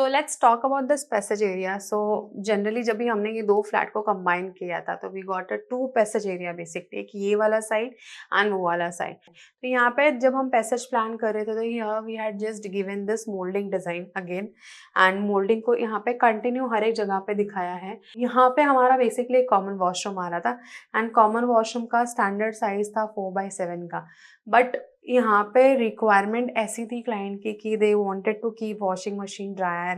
So let's talk about this passage area. So generally जब भी हमने ये दो फ्लैट को कंबाइन किया था तो we got a two passage area basically, एक ये वाला साइड एंड वो वाला साइड। तो यहाँ पे जब हम पैसेज प्लान कर रहे थे तो यहाँ we had just given this moulding design again, and moulding को यहाँ पे कंटिन्यू हर एक जगह पे दिखाया है। यहाँ पे हमारा बेसिकली एक कॉमन वॉशरूम आ रहा था एंड कॉमन वॉशरूम का स्टैंडर्ड साइज था 4x7 का। बट यहाँ पे रिक्वायरमेंट ऐसी थी क्लाइंट की कि they wanted to keep washing machine, dryer,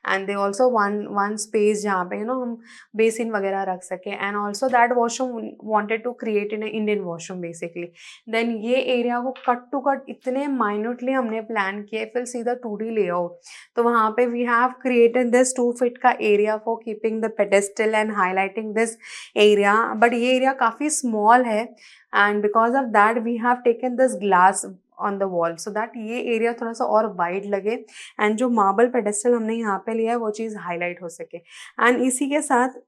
and they also one space जहाँ पे हम बेसिन वगैरह रख सके, and also that washroom wanted to create in Indian washroom basically. Then ये एरिया को कट टू कट इतने माइन्यूटली हमने प्लान किया। फिर सीधा 2D लेआउट, तो वहाँ पे we have created this 2 feet का area for keeping the pedestal and highlighting this area. But ये एरिया काफ़ी स्मॉल है and because of that we have taken this glass on the wall so that ये area थोड़ा सा और wide लगे and जो मार्बल पेडेस्टल हमने यहाँ पे लिया है वो चीज़ हाईलाइट हो सके। एंड इसी के साथ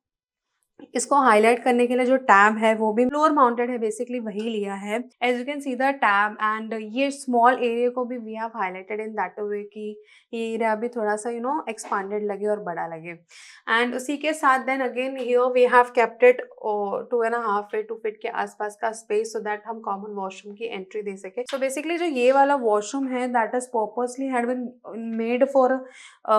इसको हाईलाइट करने के लिए जो टैब है वो भी फ्लोर माउंटेड है, बेसिकली वही लिया है। As you can see the tab, and ये स्मॉल एरिया को भी we have highlighted in that way कि ये एरिया भी थोड़ा सा एक्सपांडेड लगे और बड़ा लगे। एंड उसी के साथ then again here we have kept it 2.5 feet के आसपास का स्पेस सो दैट हम कॉमन वॉशरूम की एंट्री दे सके। सो बेसिकली जो ये वाला वॉशरूम है that is purposely had been made for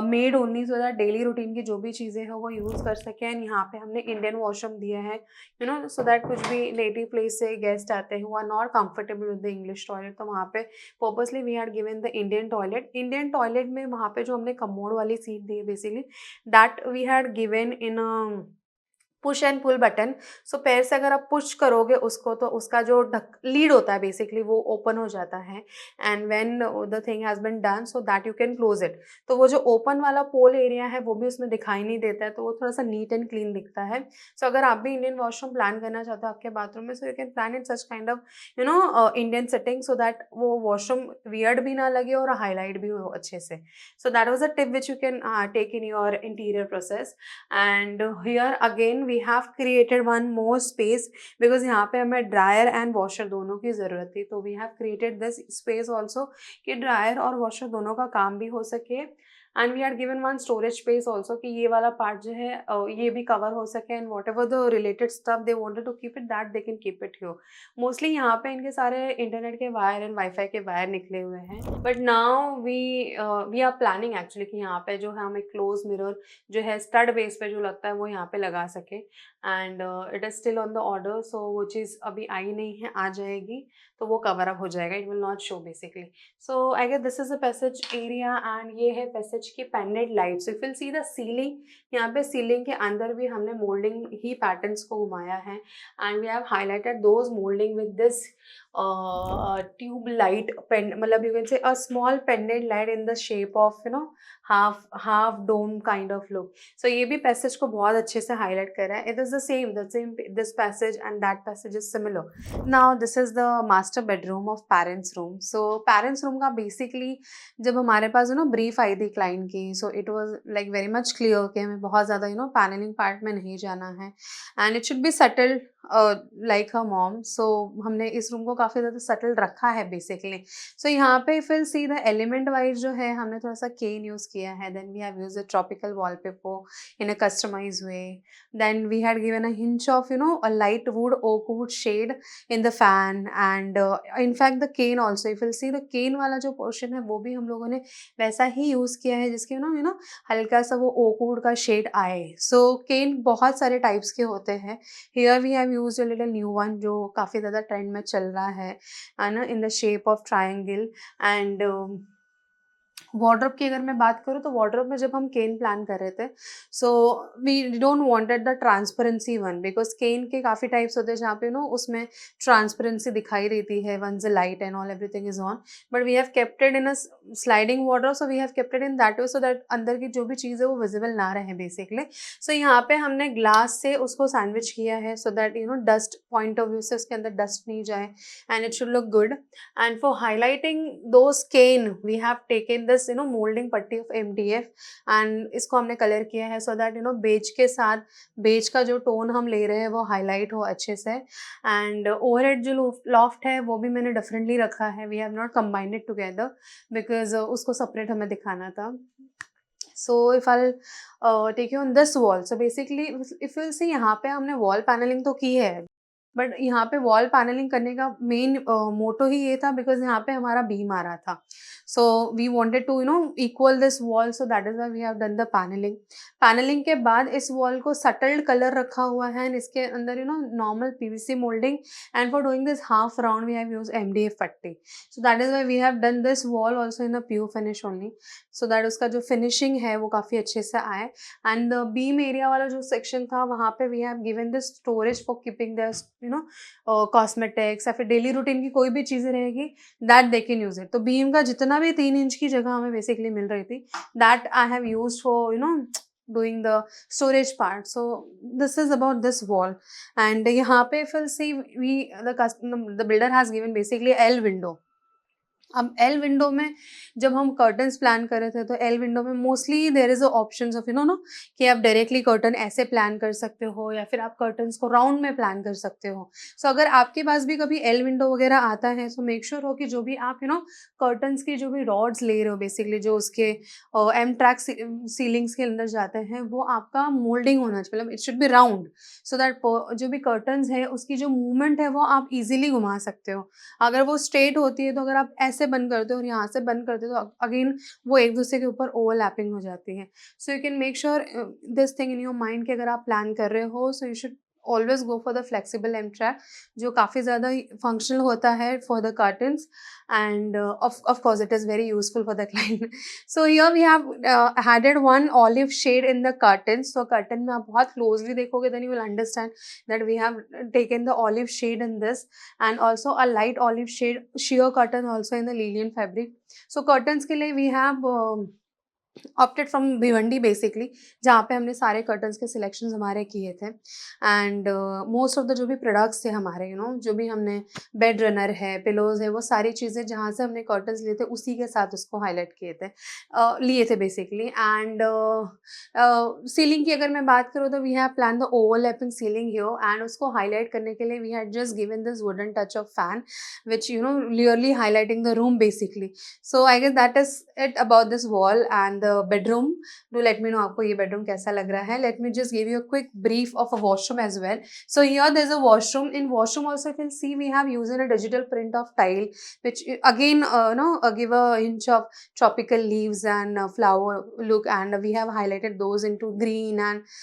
made only so that daily routine की जो भी चीज़ें हैं वो यूज़ कर सकें। एंड यहाँ पे हमने इंडियन वॉशरूम दिया है सो दैट कुछ भी नेटिव प्लेस से गेस्ट आते हैं वो are not comfortable with the English toilet, तो वहाँ पे purposely we had given the Indian toilet. Indian toilet में वहाँ पे जो हमने कमोड वाली सीट दी है basically that we had given in push and pull button. So पैर से अगर आप पुश करोगे उसको तो उसका जो लीड होता है बेसिकली वो ओपन हो जाता है, and when the thing has been done so that you can close it. तो वो जो ओपन वाला पोल एरिया है वो भी उसमें दिखाई नहीं देता है, तो वो थोड़ा सा नीट एंड क्लीन दिखता है। सो अगर आप भी इंडियन वॉशरूम प्लान करना चाहते हो आपके बाथरूम में, so you can plan in such kind of Indian setting so that वो वॉशरूम वियर्ड भी ना लगे और हाईलाइट भी हो अच्छे से। So that was a tip which you can take in your interior process. And here again we have created one more space because यहाँ पे हमें ड्रायर एंड वॉशर दोनों की ज़रूरत थी, तो we have created this space also कि dryer और वॉशर दोनों का काम भी हो सके। And we are given one storage space also कि ये वाला पार्ट जो है ये भी कवर हो सके, and whatever the related stuff they wanted to keep it that they can keep it here. Mostly यहाँ पे इनके सारे इंटरनेट के वायर एंड वाईफाई के वायर निकले हुए हैं, but now we are planning actually कि यहाँ पे जो है हम एक क्लोज मिरर जो है स्टड बेस पे जो लगता है वो यहाँ पे लगा सके, and it is still on the order. So वो चीज़ अभी आई नहीं है, आ जाएगी तो वो कवर अप हो जाएगा, it will not show basically. So I guess this is a passage area, and ये है पैसेज की pendant light. So if will see the ceiling, यहाँ पे सीलिंग के अंदर भी हमने मोल्डिंग ही पैटर्न्स को घुमाया है, and we have highlighted those moulding with this tube light pend, मतलब you can say a small pendant light in the shape of half dome kind of look. So ये भी पैसेज को बहुत अच्छे से हाईलाइट कर रहा है। It is the same this passage and that passage is similar. Now this is the master bedroom of parents room. So parents room का बेसिकली जब हमारे पास ब्रीफ आई थी क्लाइंट की, so it was like very much clear कि हमें बहुत ज़्यादा panelling part में नहीं जाना है, and it should be settled like her mom. So हमने इस रूम को काफ़ी ज़्यादा सेटल्ड रखा है बेसिकली। सो यहाँ पे फिर सी द एलिमेंट वाइज जो है हमने थोड़ा सा केन यूज़ किया है, then we have use a tropical wallpaper in a customise way, then we had given a hint of a light wood oak wood shade in the fan, and in fact the cane also, if you'll see the cane वाला जो portion है वो भी हम लोगों ने वैसा ही use किया है जिसके हल्का सा वो ओक वुड का शेड आए। सो केन बहुत सारे टाइप्स के होते हैं। Here we have used a little new one जो काफ़ी ज़्यादा ट्रेंड में चल रहा है ना, in the shape of triangle. And wardrobe की अगर मैं बात करूँ तो वार्डरोब में जब हम केन प्लान कर रहे थे, so we don't wanted the transparency one, because cane के काफ़ी टाइप्स होते हैं जहाँ पे उसमें ट्रांसपेरेंसी दिखाई देती है, when the light and all everything is on, but we have kept it in a sliding wardrobe, so we have kept it in that way so that अंदर की जो भी चीज़ है वो विजिबल ना रहे बेसिकली। सो यहाँ पे हमने ग्लास से उसको सैंडविच किया है so that dust point of view से उसके अंदर डस्ट नहीं जाए, and it should look good. And for highlighting those cane we have taken this moulding पट्टी ऑफ MDF, एंड इसको हमने कलर किया है सो दैट बेज के साथ बेज का जो टोन हम ले रहे हैं वो हाईलाइट हो अच्छे से। एंड ओवरहेड जो लॉफ्ट है वो भी मैंने डिफरेंटली रखा है, we have not combined it together because उसको सेपरेट हमें दिखाना था। So if I take you on this wall, so basically if you see यहाँ पे हमने वॉल पैनलिंग तो की है, बट यहाँ पे वॉल पैनलिंग करने का मेन मोटो ही ये था बिकॉज यहाँ पे हमारा बीम आ रहा था. So we wanted to equal this wall, so that is why we have done the panelling. Panelling के बाद इस वॉल को सटल्ड कलर रखा हुआ है एंड इसके अंदर normal PVC moulding. And for doing this half round we have use MDF पट्टी. So that is why we have done this wall also in a pure finish only, so that उसका जो finishing है वो काफ़ी अच्छे से आए. And the beam area वाला जो सेक्शन था वहाँ पे we have given this storage for keeping the cosmetics या फिर डेली रूटीन की कोई भी चीज़ें रहेगी, that they can use it. तो बीम का जितना भी 3 इंच की जगह हमें बेसिकली मिल रही थी, that I have use for doing the storage part. So this is about this wall. And यहाँ पे if you'll see, the builder has given basically L window. अब एल विंडो में जब हम कर्टन्स प्लान कर रहे थे तो एल विंडो में mostly there is options of no कि आप डायरेक्टली कर्टन ऐसे प्लान कर सकते हो या फिर आप कर्टन्स को राउंड में प्लान कर सकते हो. सो अगर आपके पास भी कभी एल विंडो वगैरह आता है तो मेक श्योर हो कि जो भी आप कर्टन्स की जो भी रॉड्स ले रहे हो बेसिकली जो उसके एम ट्रैक सीलिंग्स के अंदर जाते हैं वो आपका मोल्डिंग होना चाहिए, मतलब it should be round, so that जो भी कर्टन्स है उसकी जो मूवमेंट है वो आप इजीली घुमा सकते हो. अगर वो स्ट्रेट होती है तो अगर आप ऐसे बंद करते हो और यहाँ से बंद करते हो तो अगेन वो एक दूसरे के ऊपर ओवरलैपिंग हो जाती है. So you can make sure this thing in your mind कि अगर आप प्लान कर रहे हो so you should always go for the flexible M track जो काफ़ी ज़्यादा फंक्शनल होता है for the curtains. And of course it is very useful for the client. So here we have added one olive shade in the curtains. So curtain में आप बहुत closely देखोगे then you will understand that we have taken the olive shade in this, and also a light olive shade sheer curtain also in the Lilian fabric. So curtains के लिए we have opted from Bhiwandi basically, जहाँ पे हमने सारे curtains के selections हमारे किए थे. एंड मोस्ट ऑफ द जो भी प्रोडक्ट्स थे हमारे जो भी हमने बेड रनर है, पिलोज है, वो सारी चीज़ें जहाँ से हमने कर्टन्स लिए थे उसी के साथ उसको हाईलाइट लिए थे बेसिकली. एंड सीलिंग की अगर मैं बात करूँ तो we have plan the overlapping ceiling here, and उसको हाईलाइट करने के लिए we had just given this wooden touch of fan which clearly highlighting the room basically. So I guess that is it about this wall and the bedroom. Do let me know आपको ये bedroom कैसा लग रहा है. Let me just give you a quick brief of a washroom as well. So here there's a washroom. In washroom also you can see we have used a digital print of tile which again give a hint of tropical leaves and flower look, and we have highlighted those into green and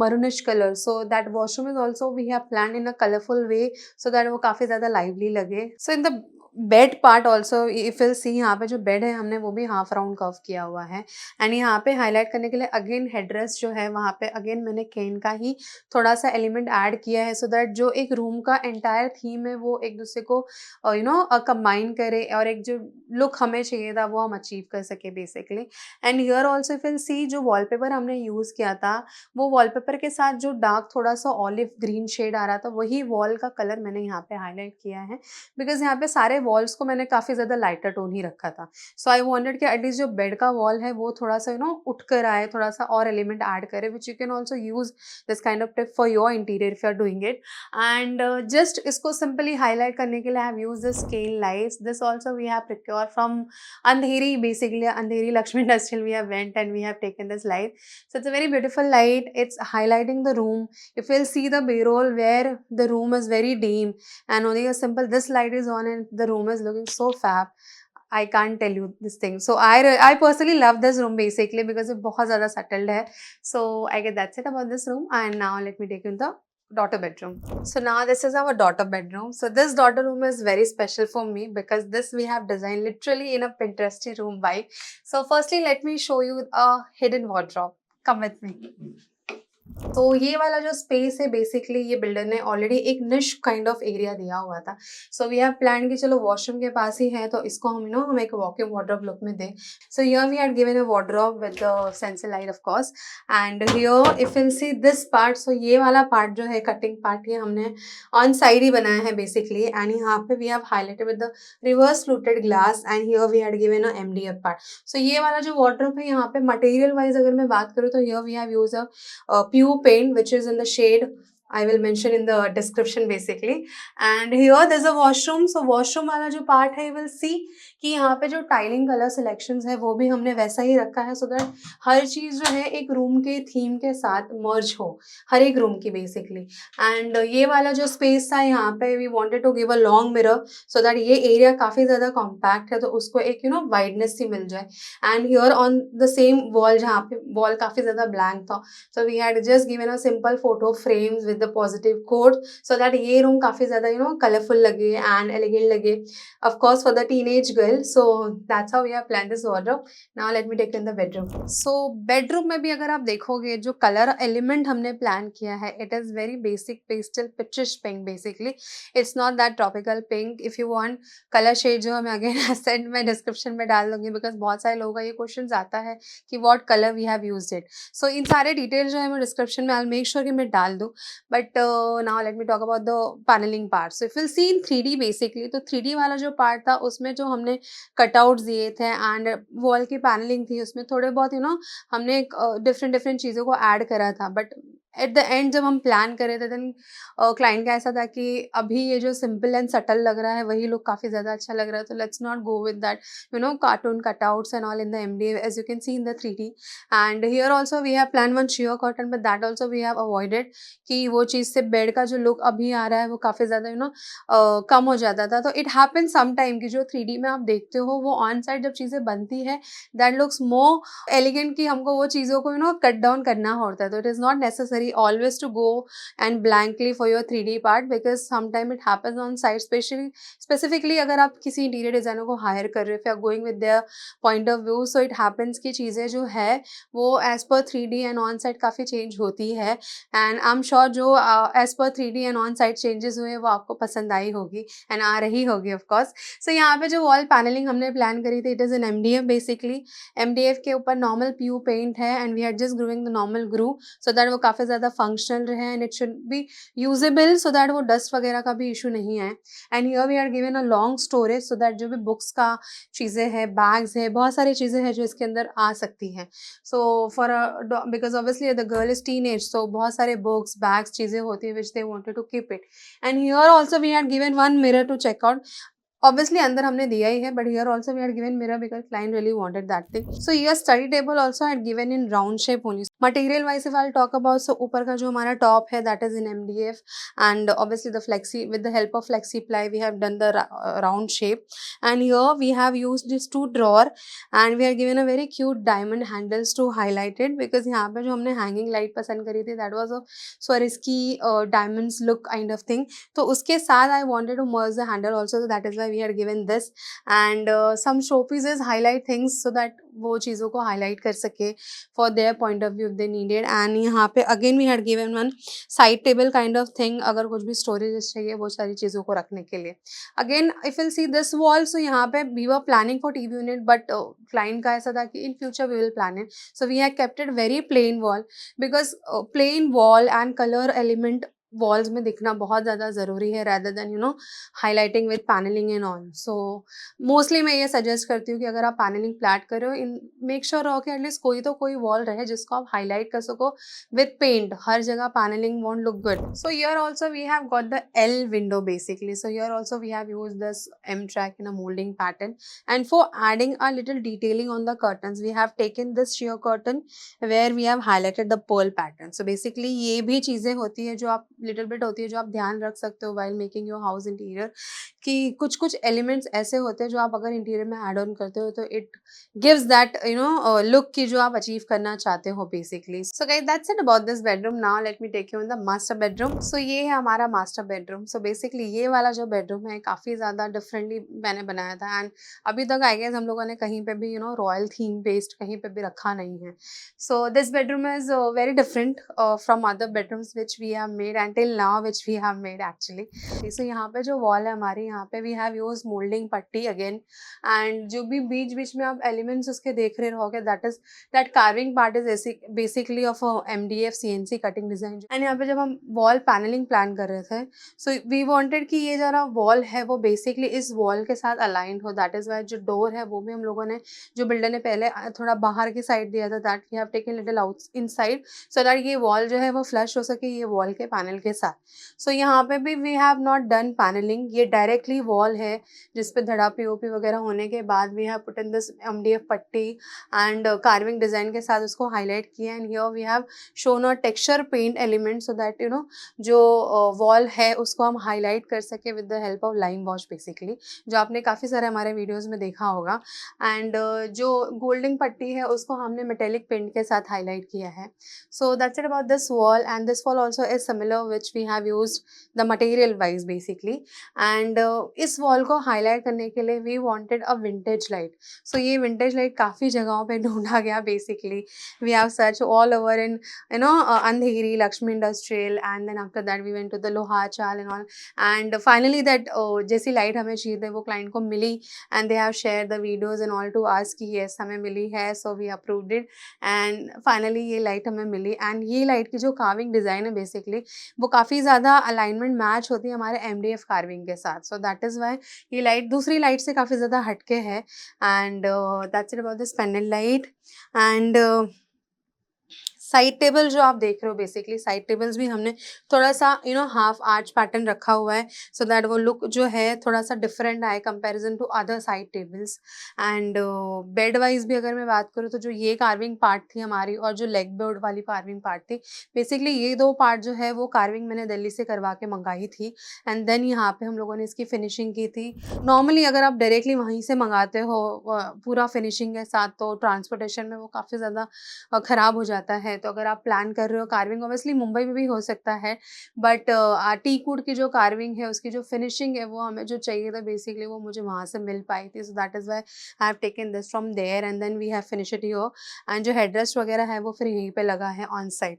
maroonish color. So that washroom is also we have planned in a colorful way so that वो काफ़ी ज़्यादा lively लगे. So in the bed part also if will सी, यहाँ पे जो bed है हमने वो भी हाफ राउंड कर्व किया हुआ है. एंड यहाँ पे हाईलाइट करने के लिए अगेन हेडरेस्ट जो है वहाँ पे अगेन मैंने केन का ही थोड़ा सा एलिमेंट ऐड किया है सो दैट जो एक रूम का एंटायर थीम है वो एक दूसरे को कंबाइन करे और एक जो लुक हमें चाहिए था वो हम अचीव कर सके basically. And here also if will सी जो वॉलपेपर हमने यूज़ किया था वो वॉलपेपर के साथ जो डार्क थोड़ा सा ऑलिव ग्रीन शेड आ रहा था वही वॉल का कलर मैंने यहाँ पे हाईलाइट किया है बिकॉज यहाँ पे सारे वॉल्स को मैंने काफ़ी ज़्यादा लाइटर टोन ही रखा था. सो आई वांटेड कि एटलीस्ट जो बेड का वॉल है वो थोड़ा सा उठ कर आए, थोड़ा सा और एलिमेंट ऐड करे which you can also use this kind of tip for your interior if you are doing it. And just इसको सिंपली हाईलाइट करने के लिए I have use this scale lights. This also we have procure from Andheri basically. Andheri Lakshmi industrial we have went and we have taken this light. So it's a very beautiful light. It's highlighting the room. If you'll see the b-roll where the room is very dim and only a simple this light is on and the room is looking so fab. I can't tell you this thing. So I personally love this room basically because it बहुत ज़्यादा settled है. So I guess that's it about this room. And now let me take you to the daughter bedroom. So now this is our daughter bedroom. So this daughter room is very special for me because this we have designed literally in a Pinteresty room vibe. So firstly let me show you a hidden wardrobe. Come with me. तो ये वाला जो space है basically ये builder ने already एक निश kind of area दिया हुआ था. सो वी हैव प्लान कि चलो वॉशरूम के पास ही है तो इसको हम एक वॉक-इन वार्डरोब लुक में दें. So here we had given a wardrobe with the sensor light of course. And here if you see this part, so ये वाला पार्ट जो है कटिंग पार्ट ये हमने ऑन साइड ही बनाया है बेसिकली. एंड यहाँ पे we have highlighted with the reverse fluted glass and here we had given a MDF part. So ये वाला जो वार्डरोब है यहाँ पे मटेरियल वाइज अगर मैं बात करूँ तो here we have use a pure paint which is in the shade I will mention in the description basically. And here there's a washroom. So washroom वाला जो part है, you will see कि यहाँ पे जो टाइलिंग कलर सिलेक्शंस है वो भी हमने वैसा ही रखा है, सो दैट हर चीज़ जो है एक रूम के थीम के साथ मर्ज हो, हर एक रूम की बेसिकली। एंड ये वाला जो स्पेस था यहाँ पे, we wanted to give a long mirror so that ये एरिया काफ़ी ज़्यादा कॉम्पैक्ट है तो उसको एक वाइडनेस सी मिल जाए। And here on the same wall, जहाँ पे वॉल काफ़ी ज़्यादा ब्लैंक था, so we had just given a simple photo frames with the positive code so that ये रूम काफ़ी ज़्यादा कलरफुल लगे एंड एलिगेंट लगे, of course for the teenage girl. So that's how we have planned this wardrobe. Now let me take you in the bedroom. So bedroom में भी अगर आप देखोगे जो कलर एलिमेंट हमने प्लान किया है, it is very basic pastel peachish pink basically. It's not that tropical pink. If you want color shade जो मैं again said मैं description में डाल दूंगी, because बहुत सारे लोगों का ये क्वेश्चन आता है कि what color we have used it. So इन सारे डिटेल्स जो है मैं डिस्क्रिप्शन में I'll make sure कि मैं डाल दूँ. But now let me talk about the paneling part. So if you'll see in 3D basically, तो 3D वाला जो पार्ट था उसमें जो हमने कटआउट्स दिए थे एंड वॉल की पैनलिंग थी, उसमें थोड़े बहुत हमने डिफरेंट डिफरेंट चीज़ों को ऐड करा था। बट एट द एंड जब हम प्लान कर रहे थे देन क्लाइंट का ऐसा था कि अभी ये जो सिंपल एंड सटल लग रहा है वही लुक काफ़ी ज़्यादा अच्छा लग रहा है, तो let's not go with that cartoon cutouts and all in the MDF as you can see in the 3D. And here also we have planned one sheer cotton, but that also we have avoided कि वो चीज़ से bed का जो look अभी आ रहा है वो काफ़ी ज़्यादा कम हो जाता था। तो इट हैपन सम टाइम कि जो 3D में आप देखते हो वो ऑन साइड जब चीज़ें बनती है दैट लुक्स मोर एलिगेंट, कि हमको वो चीज़ों को कट डाउन करना होता है। तो it is not necessary always to go and blankly for your 3D part, because some time it happens on side, specifically अगर आप किसी इंटीरियर डिज़ाइनर को हायर कर रहे हो, if you are going with their point of view, so it happens की चीज़ें जो है वो as per 3D and on side काफ़ी चेंज होती है। एंड आई एम श्योर जो as per 3D and on side changes हुए वो आपको पसंद आई होगी एंड आ रही होगी ऑफ कोर्स। सो यहाँ पे जो वॉल पैनलिंग हमने प्लान करी थी, it is in MDF basically. MDF के ऊपर नॉर्मल PU पेंट है and we are just grooving the normal groove so that वो काफ़ी ज़्यादा फंक्शनल रहे and it should be usable so that वो डस्ट वगैरह का भी इशू नहीं है। And here we are given a long storage so that जो भी बुक्स का चीज़ें हैं, बैग्स है, बहुत सारी चीज़ें हैं जो इसके अंदर आ सकती हैं। So for because obviously the girl is teenage, so बहुत सारे बुक्स, बैग्स, चीज़ें होती है which they wanted to keep it. And here also we had given one mirror to check out. Obviously अंदर हमने दिया ही है, but here also we had given mirror because client really wanted that thing. So here study table also had given in round shape only. Material wise if I'll talk about, so ऊपर का जो हमारा top है that is in MDF and obviously the flexi, with the help of flexi ply we have done the round shape. And here we have used this 2 drawer and we are given a very cute diamond handles to highlight it, because यहाँ पे जो हमने hanging light पसंद करी थी that was a Swarovski diamonds look kind of thing. तो उसके साथ I wanted to merge the handle also, so that is why we had given this. And some showpieces highlight things so that वो चीज़ों को highlight कर सके for their point of view if they needed. And यहाँ पे again we had given one side table kind of thing, अगर कुछ भी storage चाहिए वो सारी चीज़ों को रखने के लिए। Again if you'll see this wall, so यहाँ पे we were planning for TV unit, but client का ऐसा था कि in future we will plan it, so we had kept it very plain wall, because plain wall and color element walls में दिखना बहुत ज़्यादा ज़रूरी है rather than highlighting with panelling and all. So mostly मैं ये सजेस्ट करती हूँ कि अगर आप पैनलिंग प्लाट कर रहे हो, इन मेक श्योर रहो कि एटलीस्ट कोई तो कोई वॉल रहे जिसको आप हाईलाइट कर सको विद पेंट। हर जगह paneling won't look good. So here also we have got the L window basically. So here also we have use this M track in a molding pattern, and for adding a little detailing on the curtains we have taken this sheer curtain where we have highlighted the pearl pattern. So basically ये भी चीज़ें होती है जो आप little bit होती है जो आप ध्यान रख सकते हो while making your house interior, कि कुछ कुछ एलिमेंट्स ऐसे होते हैं जो आप अगर इंटीरियर में ऐड ऑन करते हो तो इट गिव्स दैट लुक की जो आप अचीव करना चाहते हो basically. So guys that's it about this bedroom. Now let me take you in the master bedroom. So ये है हमारा मास्टर बेडरूम। सो बेसिकली ये वाला जो बेडरूम है काफ़ी ज़्यादा डिफरेंटली मैंने बनाया था एंड अभी तक आई गेस हम लोगों ने कहीं पे भी रॉयल थीम बेस्ड कहीं पे भी रखा नहीं है। So this bedroom is very different from other bedrooms which we have made and till now which we have made actually. So यहाँ पे जो वॉल है हमारी, यहाँ पे वी हैव यूज मोल्डिंग पट्टी अगेन, एंड जो भी बीच बीच में आप एलिमेंट्स उसके देख रहे होगे that carving part is basically of MDF CNC cutting design. And यहाँ पे जब हम वॉल पैनलिंग प्लान कर रहे थे, सो वी वांटेड कि ये जरा वॉल है वो बेसिकली इस वॉल के साथ अलाइंड हो। दैट इज वाई जो डोर है वो भी हम लोगों ने, जो बिल्डर ने पहले थोड़ा बाहर की साइड दिया था, that we have taken little out inside so that ये वॉल जो है वो फ्लश हो सके ये वॉल के पैनल के साथ। सो यहाँ पे भी we have not done panelling, ये डायरेक्टली वॉल है जिस पे धड़ा पीओपी वगैरह होने के बाद we have put in this MDF पट्टी एंड कार्विंग डिजाइन के साथ उसको हाईलाइट किया। And here we have shown a texture paint element so that you know जो वॉल है उसको हम हाईलाइट कर सके with the help of lime wash basically, जो आपने काफ़ी सारे हमारे वीडियोज़ में देखा होगा। एंड जो गोल्डिंग पट्टी है उसको हमने मेटेलिक पेंट के साथ हाईलाइट किया है। So that's it about this wall, and this wall also is similar which we have used the material wise basically. And इस वॉल को हाईलाइट करने के लिए we wanted a vintage light. So ये विंटेज लाइट काफ़ी जगहों पे ढूंढा गया basically, we have search all over in Andheri, Lakshmi industrial, and then after that we went to the Loha Chawl and all, and finally that जैसी लाइट हमें चाहिए थी वो क्लाइंट को मिली, and they have share the videos and all to ask कि yes हमें मिली है, so we approved it and finally ये लाइट हमें मिली। एंड ये लाइट की जो कार्विंग डिज़ाइन है बेसिकली वो काफ़ी ज़्यादा अलाइनमेंट मैच होती है हमारे एमडीएफ कार्विंग के साथ, सो दैट इज़ वाई ये लाइट दूसरी लाइट से काफ़ी ज़्यादा हटके है। And that's it about this pendant light. And side table जो आप देख रहे हो बेसिकली साइड टेबल्स भी हमने थोड़ा सा हाफ आर्च पैटर्न रखा हुआ है सो दैट वो लुक जो है थोड़ा सा डिफरेंट आए comparison to other side tables. And bed wise भी अगर मैं बात करूँ तो जो ये कार्विंग पार्ट थी हमारी और जो लेग बोर्ड वाली कार्विंग पार्ट थी, बेसिकली ये दो पार्ट जो है वो कार्विंग मैंने दिल्ली से करवा के मंगाई थी एंड देन यहाँ पे हम लोगों ने इसकी फिनिशिंग की थी। नॉर्मली अगर आप डायरेक्टली वहीं से मंगाते हो पूरा फिनिशिंग के साथ तो ट्रांसपोर्टेशन में वो काफ़ी ज़्यादा ख़राब हो जाता है। तो अगर आप प्लान कर रहे हो कार्विंग, ऑब्वियसली मुंबई में भी हो सकता है, बट टीक वुड की जो कार्विंग है उसकी जो फिनिशिंग है वो हमें जो चाहिए था बेसिकली वो मुझे वहाँ से मिल पाई थी, so that is why I have taken this from there and then we have finish it here. And जो हेडरेस्ट वगैरह है वो फिर यहीं पे लगा है ऑन साइड।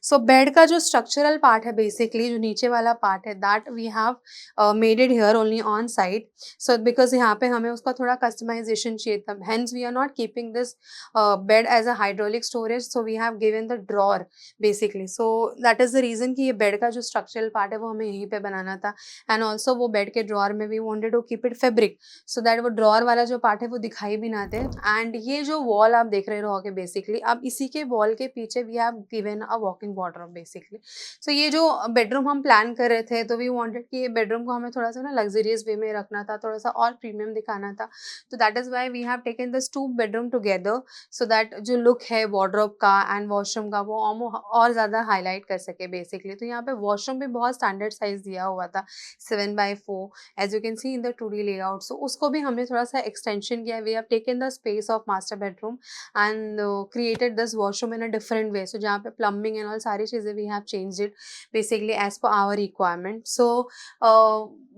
सो बेड का जो स्ट्रक्चरल पार्ट है बेसिकली जो नीचे वाला पार्ट है that we have made it here only on side, so because यहाँ पे हमें उसका थोड़ा कस्टमाइजेशन चाहिए था, hence we are not keeping this bed as a hydraulic storage, so we have given the drawer basically. So that is the reason कि ये bed का जो स्ट्रक्चरल पार्ट है वो हमें यहीं पे बनाना था। एंड ऑल्सो वो बेड के ड्रॉर में we wanted to keep it fabric so that वो ड्रॉर वाला जो पार्ट है वो दिखाई भी ना दे। एंड ये जो वॉल आप देख रहे रहोगे बेसिकली, अब इसी के वॉल के पीछे we have given a walking wardrobe basically. So ये जो बेडरूम हम प्लान कर रहे थे तो वी वांटेड कि ये बेडरूम को हमें थोड़ा सा ना लग्जरियस वे में रखना था, थोड़ा सा और प्रीमियम दिखाना था, तो that is why we have taken this to bedroom together so that जो लुक है वार्डरोब का एंड वॉशरूम का वो और ज़्यादा हाईलाइट कर सके बेसिकली। तो यहाँ पे वॉशरूम भी बहुत स्टैंडर्ड साइज दिया हुआ था 7x4 as you can see in the 2D layout, so उसको भी हमने थोड़ा सा एक्सटेंशन किया। We have taken the space of master bedroom and created this washroom in a different way, so जहाँ पे प्लम्बिंग एंड ऑल सारी चीज़ें we have changed it basically as per our requirement. So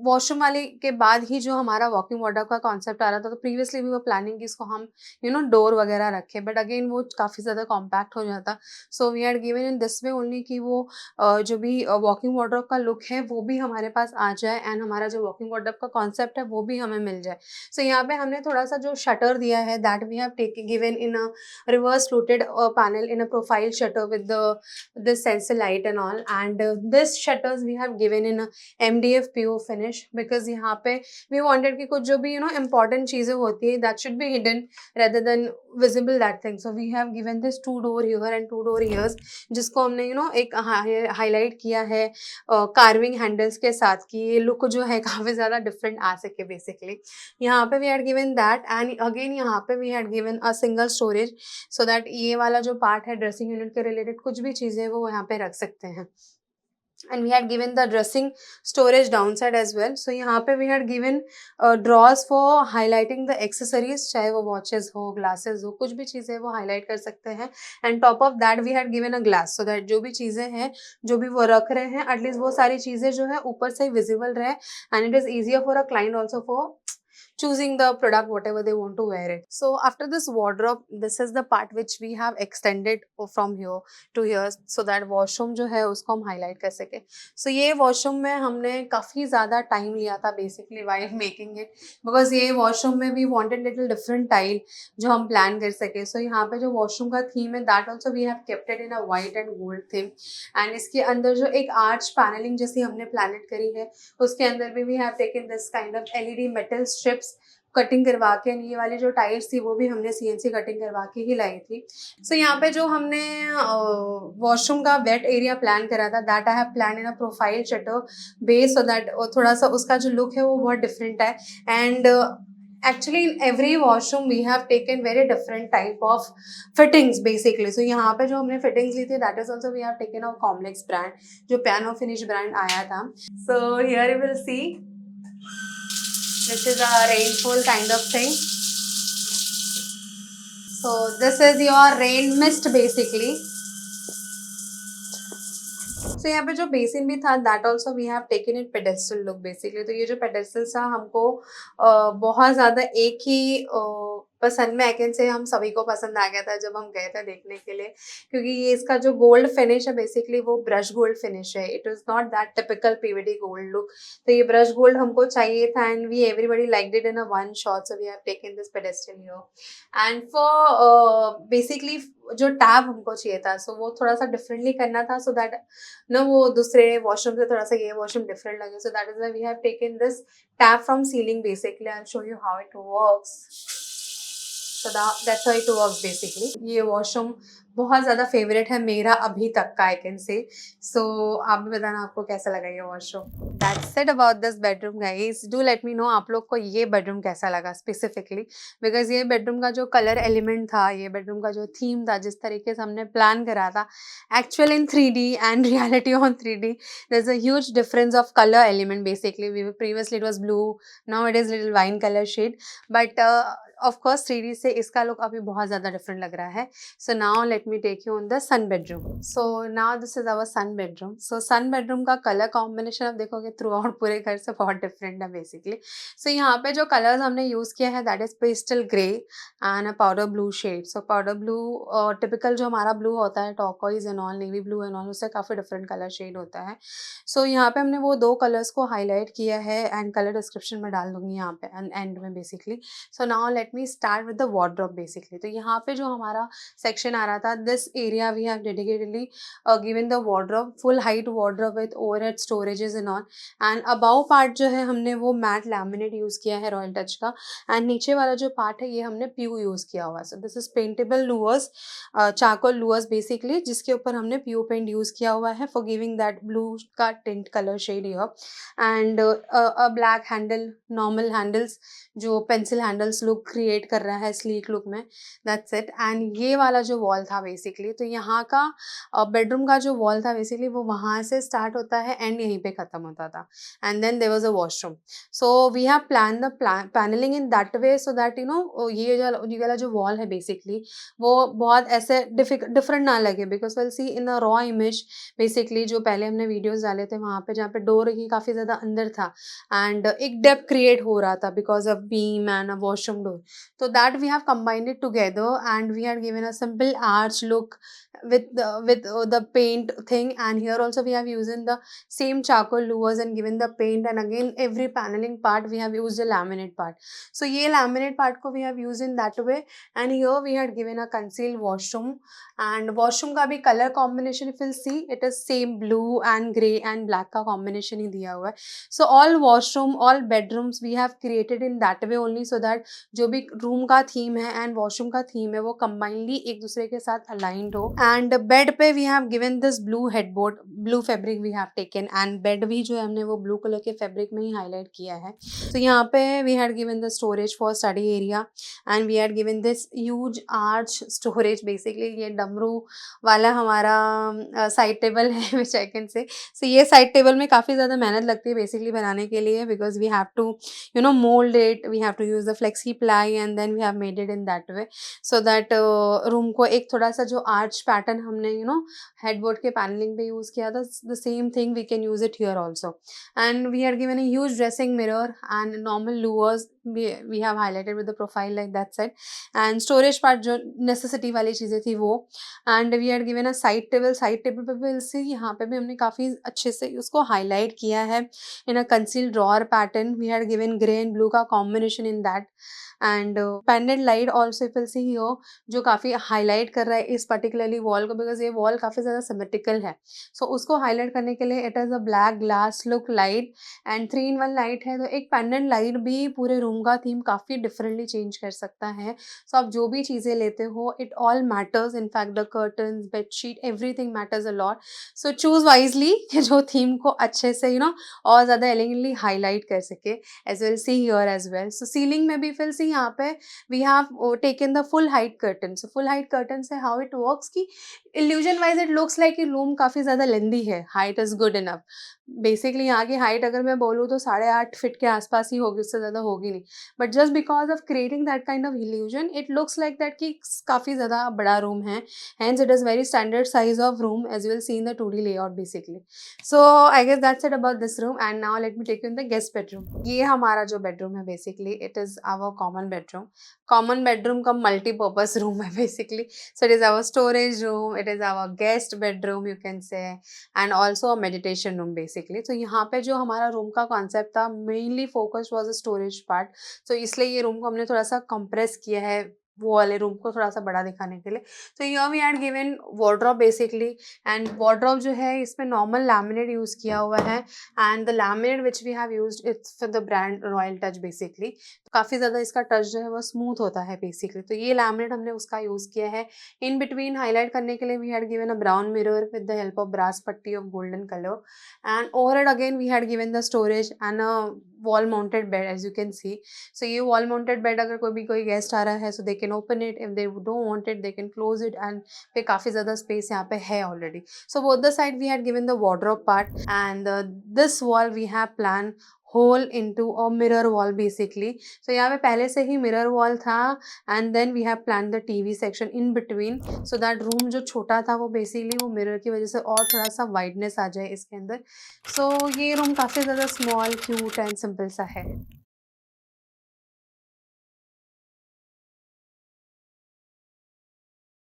washroom वाले के बाद ही जो हमारा वॉकिंग वार्डरोब का कॉन्सेप्ट आ रहा था, तो प्रीवियसली वी वर प्लानिंग कि इसको हम डोर वगैरह रखें, बट अगेन वो काफ़ी ज़्यादा कॉम्पैक्ट हो जाता, so we had given in this way only कि वो जो भी वॉकिंग वार्डरोब का लुक है वो भी हमारे पास आ जाए एंड हमारा जो वॉकिंग वार्डरोब का कॉन्सेप्ट है वो भी हमें मिल जाए। सो यहाँ पे हमने थोड़ा सा जो शटर दिया है that we have given in a reverse fluted panel in a profile shutter with this sensor light and all, and this shutters we have given in a MDF PO finish because यहाँ पे we wanted कि कुछ जो भी important चीज़ें होती है that should be hidden rather than visible that thing, so we have given this 2 door here and 2 door here जिसको हमने एक हाईलाइट किया है कार्विंग हैंडल्स के साथ कि ये लुक जो है काफ़ी ज़्यादा डिफरेंट आ सके बेसिकली। यहाँ पे we had given that and again यहाँ पे we had given a single storage so that ये वाला जो पार्ट है ड्रेसिंग यूनिट के रिलेटेड कुछ भी चीज़ें वो यहाँ पे रख सकते हैं। and we had given the dressing storage downside as well, so यहाँ पे we had given drawers for highlighting the accessories, चाहे वो watches हो, glasses हो, कुछ भी चीज़ें वो highlight कर सकते हैं। and top of that we had given a glass so that जो भी चीज़ें हैं जो भी वो रख रहे हैं at least वो सारी चीज़ें जो है ऊपर से visible रहे and it is easier for a client also for choosing the product whatever they want to wear it. So after this wardrobe, this is the part which we have extended from here to here so that washroom जो है उसको हम highlight कर सके। So ये washroom में हमने काफ़ी ज़्यादा time लिया था basically while making it because ये washroom में we wanted little different tile जो हम plan कर सके। So यहाँ पे जो washroom का theme है that also we have kept it in a white and gold theme and इसके अंदर जो एक arch paneling जैसी हमने planet करी है उसके अंदर भी we have taken this kind of LED metal strips cutting करवा के, ये वाली जो टाइल्स थी वो भी हमने सीएनसी कटिंग करवा के ही लाई थी। सो यहाँ पे जो हमने वॉशरूम का वेट एरिया प्लान करा था, that I have plan in a profile shutter base, so that थोड़ा सा उसका जो लुक है वो बहुत डिफरेंट है। And actually in every washroom we have taken very different type of fittings basically. So यहाँ पे जो हमने fittings ली थी, that is also we have taken our Comlex brand, जो piano finish brand आया था. So here you will see this is a rainfall kind of thing. So this is your rain mist basically. So यहाँ पे जो basin भी था, that also we have taken it pedestal look basically. तो ये जो पेडेस्टल था हमको बहुत ज़्यादा एक ही पसंद में, आई कैन से हम सभी को पसंद आ गया था जब हम गए थे देखने के लिए, क्योंकि ये इसका जो गोल्ड फिनिश है बेसिकली वो ब्रश गोल्ड फिनिश है. It is not that typical PVD gold look. तो ये ब्रश गोल्ड हमको चाहिए था and we everybody liked it in a one shot, so we have taken this pedestal here. And for basically जो tab हमको चाहिए था, सो वो थोड़ा सा डिफरेंटली करना था, सो दैट ना वो दूसरे वॉशरूम से थोड़ा सा ये वॉशरूम डिफरेंट लगे. So that is why we have taken this tap from ceiling basically. I will show you how it works. So that's how it works basically. ये वॉशरूम बहुत ज़्यादा फेवरेट है मेरा अभी तक का, आई कैन से. सो आप भी बताना आपको कैसा लगा ये washroom. That's it about this bedroom guys. Do let me know आप लोग को ये बेडरूम कैसा लगा स्पेसिफिकली, बिकॉज ये बेडरूम का जो कलर एलिमेंट था, ये बेडरूम का जो थीम था, जिस तरीके से हमने प्लान करा था, actual in 3D and reality on 3D, there's a huge difference of color element basically. We were previously it was blue, now it is little wine color shade, but of course 3D से इसका look अभी बहुत ज़्यादा different लग रहा है. So now let me take you on the sun bedroom. So now this is our sun bedroom. So sun bedroom का colour combination आप देखोगे थ्रू आउट पूरे घर से बहुत डिफरेंट है बेसिकली. So यहाँ पे जो कलर्स हमने यूज़ किया है that is pastel grey and a powder blue shade. So powder blue typical जो हमारा ब्लू होता है, turquoise and all, navy blue and all, उससे काफ़ी डिफरेंट कलर शेड होता है. सो यहाँ पे हमने वो दो कलर्स को हाईलाइट किया है एंड कलर डिस्क्रिप्शन में डाल दूंगी यहाँ पे एंड में basically. So now let me start with the wardrobe basically. तो यहाँ पे जो हमारा सेक्शन आ रहा था, this area we have dedicatedly given the wardrobe, full height wardrobe with overhead storages and all. And above part जो है हमने वो मैट लैमिनेट यूज़ किया है रॉयल टच का. एंड नीचे वाला जो पार्ट है ये हमने प्यू यूज़ किया हुआ है. So this is paintable louvers, charcoal louvers basically, जिसके ऊपर हमने प्यू पेंट यूज़ किया हुआ है फॉर गिविंग दैट ब्लू का tint colour shade here. And a black handle, normal handles जो पेंसिल हैंडल्स लुक क्रिएट कर रहा है स्लीक लुक में. That's it. एंड ये वाला जो वॉल था बेसिकली, तो यहाँ का बेडरूम का जो वॉल था बेसिकली वो वहाँ से स्टार्ट होता है एंड यहीं पे ख़त्म होता था. And then there was a washroom. So we have plan the panelling in that way so that you know ये वाला जो वॉल है बेसिकली वो बहुत ऐसे डिफरेंट ना लगे, because will see in a raw image basically जो पहले हमने वीडियोज़ डाले थे वहाँ पे, जहाँ पे डोर ही काफ़ी ज़्यादा अंदर था एंड एक डेप्थ क्रिएट हो रहा था because of beam and a washroom door. So that we have combined it together and we had given a simple arch look with the paint thing. And here also we have used the same charcoal louvers and given the paint, and again every paneling part we have used a laminate part. So ये laminate part को we have used in that way. And here we had given a concealed washroom, and washroom का भी color combination if you'll see it is same blue and grey and black का combination ही दिया हुआ है. So all washroom, all bedrooms we have created in that way only, so that जो भी room का theme है एंड वॉशरूम का theme है वो कंबाइनली एक दूसरे के साथ अलाइंड हो. एंड बेड पे we have given this blue headboard, blue fabric we have taken, and bed भी जो है हमने वो ब्लू कलर के फैब्रिक में ही हाईलाइट किया है. तो यहाँ पे we had given the storage for study area and we had given this huge arch storage basically. ये डमरू वाला हमारा साइड टेबल है विच आई कैन से. सो ये साइड टेबल में काफ़ी ज़्यादा मेहनत लगती है बेसिकली बनाने के लिए, because we have to you know mold it, we have to use the flexi ply and then we have made it in that way so that room को एक थोड़ा सा जो arch pattern हमने headboard के paneling पे use किया था, the same thing we can use it here also. And we had given a huge dressing mirror and normal louvers we have highlighted with the profile like that side, and storage part जो necessity वाली चीज़ें थी वो. And we had given a side table पे भी से यहाँ पे भी हमने काफ़ी अच्छे से उसको highlight किया है in a concealed drawer pattern. We had given grey and blue का combination in that. And pendant light also if you'll see here जो काफ़ी highlight कर रहा है इस particularly wall को, because ये wall काफ़ी ज़्यादा symmetrical है. So उसको highlight करने के लिए it is a black glass look light and 3-in-1 light है, तो एक pendant light भी पूरे रूम का थीम काफ़ी डिफरेंटली चेंज कर सकता है। सो आप जो भी चीज़ें लेते हो, it all matters, in fact the curtains, bedsheet, everything matters a lot. So choose wisely कि जो थीम को अच्छे से और ज़्यादा एलिगेंटली हाइलाइट कर सके। As well see here as well. So ceiling में भी फिर सी यहाँ पे we have taken the full height curtain. So full height curtain से हाउ इट वर्क्स कि illusion wise it looks like कि रूम काफ़ी ज़्यादा लेंदी है, height is good enough. Basically यहाँ की हाइट अगर मैं बोलूँ तो 8.5 फीट के आसपास ही होगी, उससे ज़्यादा होगी नहीं। But just because of creating that kind of illusion it looks like that कि काफ़ी ज़्यादा बड़ा रूम है। Hence it is very standard size of room as you will see in the 2D layout basically. So I guess that's it about this room and now let me take you in the guest bedroom. ये हमारा जो bedroom है basically it is our common bedroom. Common bedroom का multipurpose room है basically. So it is our storage room, it is our guest bedroom you can say, and also a meditation room basically. So यहाँ पे जो हमारा room का concept था mainly focus was a storage part. So इसलिए ये room को हमने थोड़ा सा कंप्रेस किया है, वो वाले रूम को थोड़ा सा बड़ा दिखाने के लिए। तो here we had given wardrobe basically, and wardrobe जो है इसमें नॉर्मल लैमिनेट यूज़ किया हुआ है, and the laminate which we have used it's for the brand royal touch basically. काफ़ी ज़्यादा इसका टच जो है वो स्मूथ होता है बेसिकली। तो ये लैमिनेट हमने उसका यूज़ किया है। इन बिटवीन हाईलाइट करने के लिए we had given a brown mirror with the help of brass पट्टी of golden colour, and overhead again we had given the storage and a wall mounted bed as you can see. So ये wall mounted bed अगर कोई guest आ रहा है so they can open it, if they don't want it they can close it, and पे काफ़ी ज़्यादा space यहाँ पे है already. So both the side we had given the wardrobe part, and this wall we have plan whole into a mirror wall basically. So यहाँ पे पहले से ही मिरर वॉल था, and then we have plan the TV section in between, so that room जो छोटा था वो बेसिकली वो मिरर की वजह से और थोड़ा सा वाइडनेस आ जाए इसके अंदर। सो ये रूम काफ़ी ज़्यादा स्मॉल, क्यूट एंड सिंपल सा है।